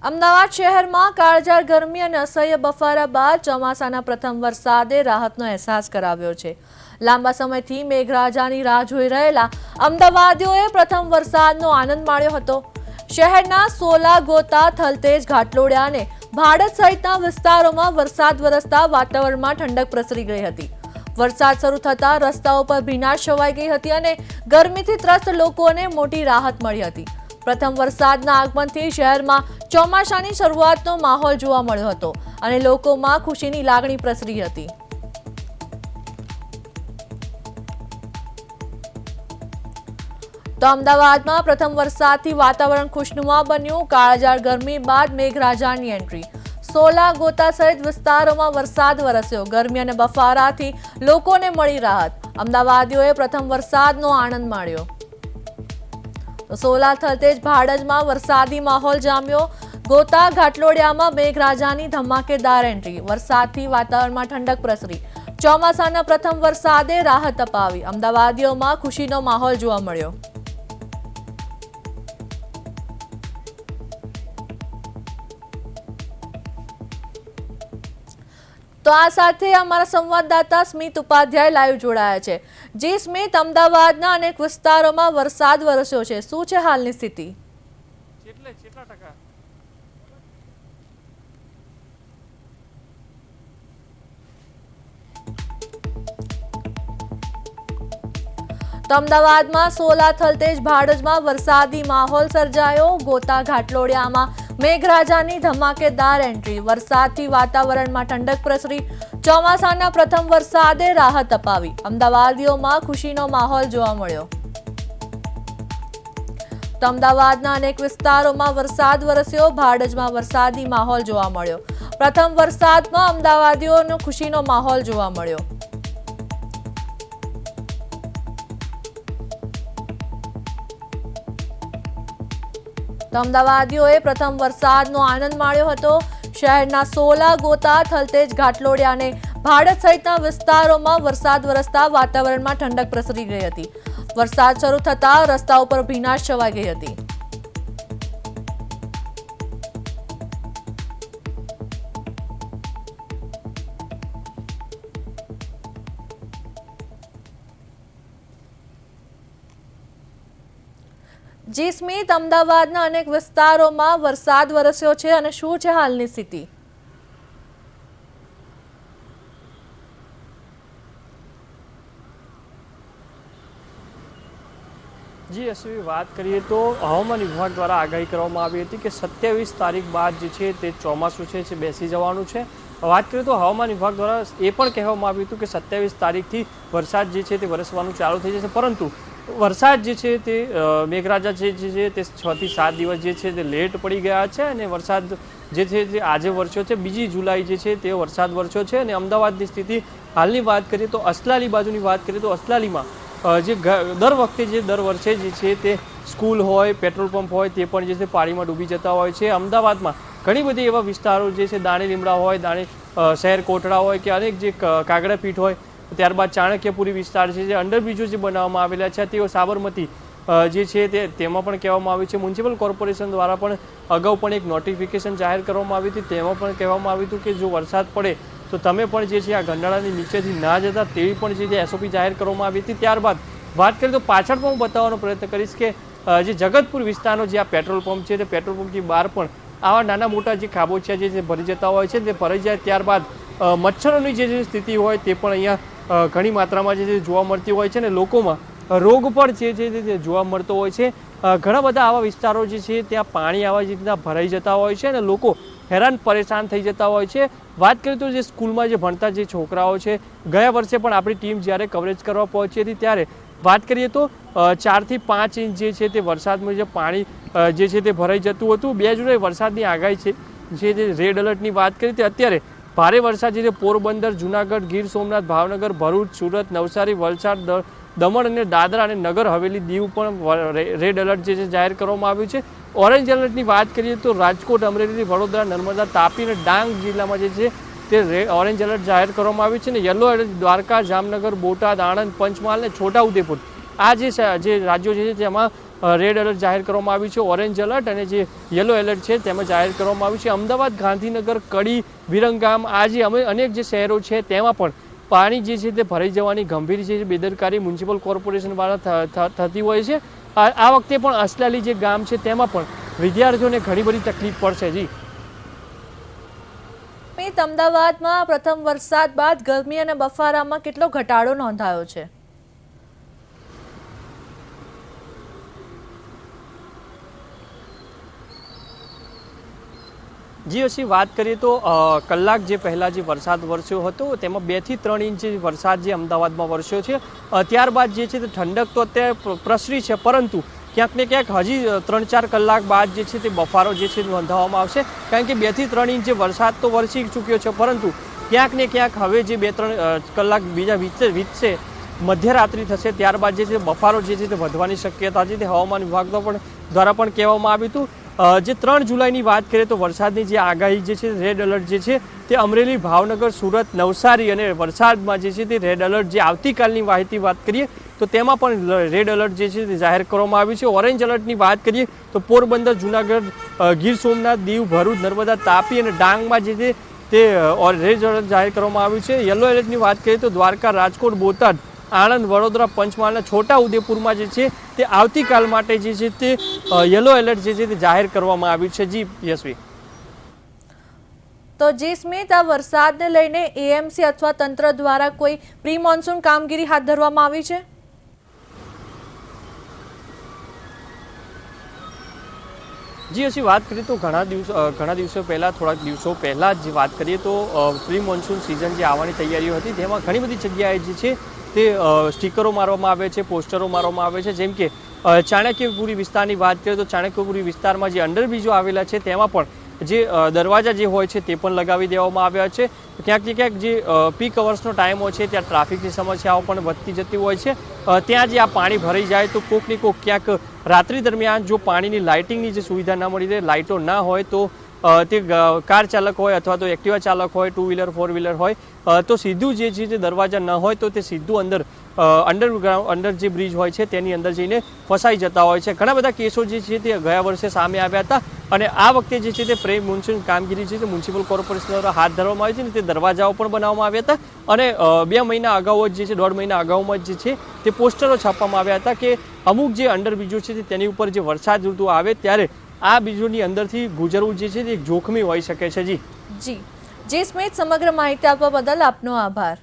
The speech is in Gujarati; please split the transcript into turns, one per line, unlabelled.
અમદાવાદ શહેરમાં કાળઝાળ ગરમી અને અસહ્ય બફારા બાદ ચોમાસાના પ્રથમ વરસાદે રાહતનો અહેસાસ કરાવ્યો છે। લાંબા સમયથી મેઘરાજાની રાહ જોઈ રહેલા અમદાવાદીઓએ પ્રથમ વરસાદનો આનંદ માણ્યો હતો। શહેરના સોલા, ગોતા, થલતેજ, ઘાટલોડિયા અને ભાડજ સહિતના વિસ્તારોમાં વરસાદ વરસતા વાતાવરણમાં ઠંડક પ્રસરી ગઈ હતી। વરસાદ શરૂ થતા રસ્તાઓ પર ભીનાશ છવાઈ ગઈ હતી અને ગરમીથી ત્રસ્ત લોકોને મોટી રાહત મળી હતી। પ્રથમ વરસાદના આગમનથી શહેરમાં ચોમાસાની શરૂઆતનો માહોલ જોવા મળ્યો હતો અને લોકોમાં ખુશીની લાગણી પ્રસરી હતી। તો અમદાવાદમાં પ્રથમ વરસાદથી વાતાવરણ ખુશનુમા બન્યું। કાળઝાળ ગરમી બાદ મેઘરાજાની એન્ટ્રી। સોલા, ગોતા સહિત વિસ્તારોમાં વરસાદ વરસ્યો। ગરમી અને બફારાથી લોકોને મળી રાહત। અમદાવાદીઓએ પ્રથમ વરસાદનો આનંદ માણ્યો। સોલા, થલતેજ, ભાડજમાં વરસાદી માહોલ જામ્યો। ગોતા, ઘાટલોડિયામાં મેઘરાજાની ધમાકેદાર એન્ટ્રી। વરસાદથી વાતાવરણમાં ઠંડક પ્રસરી। ચોમાસાના પ્રથમ વરસાદે રાહત અપાવી। અમદાવાદીઓમાં ખુશીનો માહોલ જોવા મળ્યો। તો આ સાથે અમારા સંવાદદાતા સ્મિત ઉપાધ્યાય લાઈવ જોડાયા છે। જી સ્મિત, અમદાવાદના અનેક વિસ્તારોમાં વરસાદ વરસ્યો છે, શું છે હાલની સ્થિતિ? તો અમદાવાદમાં સોલા, થલતેજ, ભાડજમાં વરસાદી માહોલ સર્જાયો। ગોતા, ઘાટલોડિયામાં મેઘરાજાની ધમાકેદાર એન્ટ્રી। વરસાદથી વાતાવરણમાં ઠંડક પ્રસરી। ચોમાસાના પ્રથમ વરસાદે રાહત અપાવી। અમદાવાદીઓમાં ખુશીનો માહોલ જોવા મળ્યો। તો અમદાવાદના અનેક વિસ્તારોમાં વરસાદ વરસ્યો। ભાડજમાં વરસાદી માહોલ જોવા મળ્યો। પ્રથમ વરસાદમાં અમદાવાદીઓનો ખુશીનો માહોલ જોવા મળ્યો। તો અમદાવાદીઓએ પ્રથમ વરસાદનો આનંદ માણ્યો હતો। શહેરના સોલા, ગોતા, થલતેજ, ઘાટલોડિયા અને ભાડજ સહિતના વિસ્તારોમાં વરસાદ વરસતા વાતાવરણમાં ઠંડક પ્રસરી ગઈ હતી। વરસાદ શરૂ થતા રસ્તાઓ પર ભીનાશ છવાઈ ગઈ હતી। જી સ્મિત, અમદાવાદના અનેક વિસ્તારોમાં વરસાદ વરસ્યો છે અને શું છે હાલની સ્થિતિ?
જી અશ્વિની, વાત કરીએ તો હવામાન વિભાગ દ્વારા આગાહી કરવામાં આવી હતી કે 27 તારીખ બાદ જે છે તે ચોમાસું છે બેસી જવાનું છે। વાત કરીએ તો હવામાન વિભાગ દ્વારા એ પણ કહેવામાં આવ્યું હતું કે 27 તારીખથી વરસાદ જે છે તે વરસવાનું ચાલુ થઈ જશે, પરંતુ વરસાદ જે છે તે મેઘરાજા જે છે તે 6 થી 7 દિવસ જે છે તે લેટ પડી ગયા છે અને વરસાદ જે છે તે આજે વરસ્યો છે। 2 જુલાઈ જે છે તે વરસાદ વરસ્યો છે અને અમદાવાદની સ્થિતિ હાલની વાત કરીએ તો અસલાલી બાજુની વાત કરીએ તો અસલાલીમાં જે દર વખતે જે દર વર્ષે જે છે તે સ્કૂલ હોય, પેટ્રોલ પંપ હોય તે પણ જે છે પાણીમાં ડૂબી જતા હોય છે। અમદાવાદમાં ઘણી બધી એવા વિસ્તારો જે છે દાણી લીમડા હોય, શહેર કોટડા હોય કે અનેક જે કાગડાપીઠ હોય, ત્યારબાદ ચાણક્યપુરી વિસ્તાર છે, જે અંડરબ્રિજો જે બનાવવામાં આવેલા છે તેઓ સાબરમતી જે છે તેમાં પણ કહેવામાં આવ્યું છે। મ્યુનિસિપલ કોર્પોરેશન દ્વારા પણ અગાઉ પણ એક નોટિફિકેશન જાહેર કરવામાં આવી હતી, તેમાં પણ કહેવામાં આવ્યું હતું કે જો વરસાદ પડે તો તમે પણ જે છે આ ગંડાળાની નીચેથી ના જતા તેવી પણ જે એસઓપી જાહેર કરવામાં આવી હતી। ત્યારબાદ વાત કરીએ તો પાછળ પણ હું બતાવવાનો પ્રયત્ન કરીશ કે જે જગતપુર વિસ્તારનો જે આ પેટ્રોલ પંપ છે તે પેટ્રોલ પંપની બહાર પણ આવા નાના મોટા જે ખાબોચિયા જે ભરી જતા હોય છે તે ભરાઈ જાય। ત્યારબાદ મચ્છરોની જે સ્થિતિ હોય તે પણ અહીંયા ઘણી માત્રામાં જે જોવા મળતી હોય છે અને લોકોમાં રોગ પણ જે છે તે જોવા મળતો હોય છે। ઘણા બધા આવા વિસ્તારો જે છે ત્યાં પાણી આવા રીતના ભરાઈ જતા હોય છે અને લોકો હેરાન પરેશાન થઈ જતા હોય છે। વાત કરીએ તો જે સ્કૂલમાં જે ભણતા જે છોકરાઓ છે, ગયા વર્ષે પણ આપણી ટીમ જ્યારે કવરેજ કરવા પહોંચી હતી ત્યારે વાત કરીએ તો 4 થી 5 ઇંચ જે છે તે વરસાદમાં જે પાણી જે છે તે ભરાઈ જતું હતું। 2 જુલાઈ વરસાદની આગાહી છે જે રેડ એલર્ટની વાત કરી તે અત્યારે ભારે વરસાદ જે પોરબંદર, જુનાગઢ, ગીર સોમનાથ, ભાવનગર, ભરૂચ, સુરત, નવસારી, વલસાડ, દમણ અને દાદરા અને નગર હવેલી, દીવ પણ રેડ એલર્ટ જે છે જાહેર કરવામાં આવ્યું છે। ઓરેન્જ એલર્ટની વાત કરીએ તો રાજકોટ, અમરેલી, વડોદરા, નર્મદા, તાપી અને ડાંગ જિલ્લામાં જે છે તે ઓરેન્જ એલર્ટ જાહેર કરવામાં આવ્યું છે અને યલો એલર્ટ દ્વારકા, જામનગર, બોટાદ, આણંદ, પંચમહાલ અને છોટાઉદેપુર આ જે રાજ્યો છે તેમાં રેડ એલર્ટ જાહેર કરવામાં આવ્યું છે, ઓરેન્જ એલર્ટ અને જે યલો એલર્ટ છે તેમાં જાહેર કરવામાં આવ્યું છે. અમદાવાદ, ગાંધીનગર, કડી, વિરમગામ આ જે અનેક જે શહેરો છે તેમાં પણ પાણી જે છે તે ભરાઈ જવાની ગંભીર જે બેદરકારી મ્યુનિસિપલ કોર્પોરેશન દ્વારા થતી હોય છે. આ વખતે પણ અસલાલી જે ગામ છે તેમાં પણ વિદ્યાર્થીઓને ઘણી બધી તકલીફ પડશે. જી
અમદાવાદમાં પ્રથમ વરસાદ બાદ ગરમી અને બફારામાં કેટલો ઘટાડો નોંધાયો છે?
જી હસી વાત કરીએ તો કલાક જે પહેલાં જે વરસાદ વરસ્યો હતો તેમાં 2 થી 3 ઇંચ વરસાદ જે અમદાવાદમાં વરસ્યો છે. ત્યારબાદ જે છે તે ઠંડક તો અત્યારે પ્રસરી છે, પરંતુ ક્યાંક ને ક્યાંક હજી 3-4 કલાક બાદ જે છે તે બફારો જે છે નોંધાવવામાં આવશે. કારણ કે 2 થી 3 ઇંચ વરસાદ તો વરસી ચૂક્યો છે, પરંતુ ક્યાંક ને ક્યાંક હવે જે 2-3 કલાક બીજા વીતશે, મધ્યરાત્રિ થશે, ત્યારબાદ જે છે બફારો જે છે તે વધવાની શક્યતા છે. તે હવામાન વિભાગ દ્વારા પણ કહેવામાં આવ્યું હતું. જે 3 જુલાઈની વાત કરીએ તો વરસાદની જે આગાહી જે છે રેડ એલર્ટ જે છે તે અમરેલી, ભાવનગર, સુરત, નવસારી અને વલસાડમાં જે છે તે રેડ એલર્ટ જે આવતીકાલની માહિતી વાત કરીએ તો તેમાં પણ રેડ એલર્ટ જે છે તે જાહેર કરવામાં આવ્યું છે. ઓરેન્જ એલર્ટની વાત કરીએ તો પોરબંદર, જૂનાગઢ, ગીર સોમનાથ, દીવ, ભરૂચ, નર્મદા, તાપી અને ડાંગમાં જે છે તે રેડ એલર્ટ જાહેર કરવામાં આવ્યું છે. યલો એલર્ટની વાત કરીએ તો દ્વારકા, રાજકોટ, બોટાદ, આણંદ, વડોદરા, પંચમહાલ, છોટા ઉદેપુરમાં જે છે તે આવતીકાલ માટે જે છે તે યલો એલર્ટ જે છે તે જાહેર કરવામાં આવ્યું છે. જી યશવી.
તો જી સ્મિત, આ વરસાદને લઈને એએમસી અથવા તંત્ર દ્વારા કોઈ પ્રી મોન્સૂન કામગીરી હાથ ધરવામાં આવી છે?
જી હજી વાત કરીએ તો ઘણા દિવસો પહેલાં, થોડાક દિવસો પહેલાં જે વાત કરીએ તો પ્રી મોન્સૂન સિઝન જે આવવાની તૈયારીઓ હતી તેમાં ઘણી બધી જગ્યાએ જે છે તે સ્ટીકરો મારવામાં આવે છે, પોસ્ટરો મારવામાં આવે છે. જેમ કે ચાણક્યપુરી વિસ્તારની વાત કરીએ તો ચાણક્યપુરી વિસ્તારમાં જે અંડરબ્રિજો આવેલા છે તેમાં પણ જે દરવાજા જે હોય છે તે પણ લગાવી દેવામાં આવ્યા છે. ક્યાંક ને ક્યાંક જે પીક અવર્સનો ટાઈમ હોય છે ત્યાં ટ્રાફિકની સમસ્યાઓ પણ વધતી જતી હોય છે. ત્યાં જે આ પાણી ભરાઈ જાય તો કોકની કોક ક્યાંક રાત્રિ દરમિયાન જો પાણીની લાઇટિંગની જે સુવિધા ના મળી રહે, લાઇટો ના હોય તો તે કાર ચાલક હોય અથવા તો એક્ટિવા ચાલક હોય, 2 વ્હીલર 4 વ્હીલર હોય તો સીધું જે છે દરવાજા ન હોય તો તે સીધું અંડર જે બ્રિજ હોય છે તેની અંદર જઈને ફસાઈ જતા હોય છે. ઘણા બધા કેસો જે છે તે ગયા વર્ષે સામે આવ્યા હતા અને આ વખતે જે છે તે પ્રી મોન્સૂન કામગીરી છે તે મ્યુનિસિપલ કોર્પોરેશન દ્વારા હાથ ધરવામાં આવી છે અને તે દરવાજાઓ પણ બનાવવામાં આવ્યા હતા અને 2 મહિના અગાઉ જ જે છે 1.5 મહિના અગાઉમાં જ જે છે તે પોસ્ટરો છાપવામાં આવ્યા હતા કે અમુક જે અંડરબ્રિજો છે તેની ઉપર જે વરસાદ ઋતુ આવે ત્યારે આ બ્રિજોની અંદરથી ગુજરવું જે છે તે જોખમી હોઈ શકે છે. જી
સ્મિત, સમગ્ર માહિતી આપવા બદલ આપનો આભાર.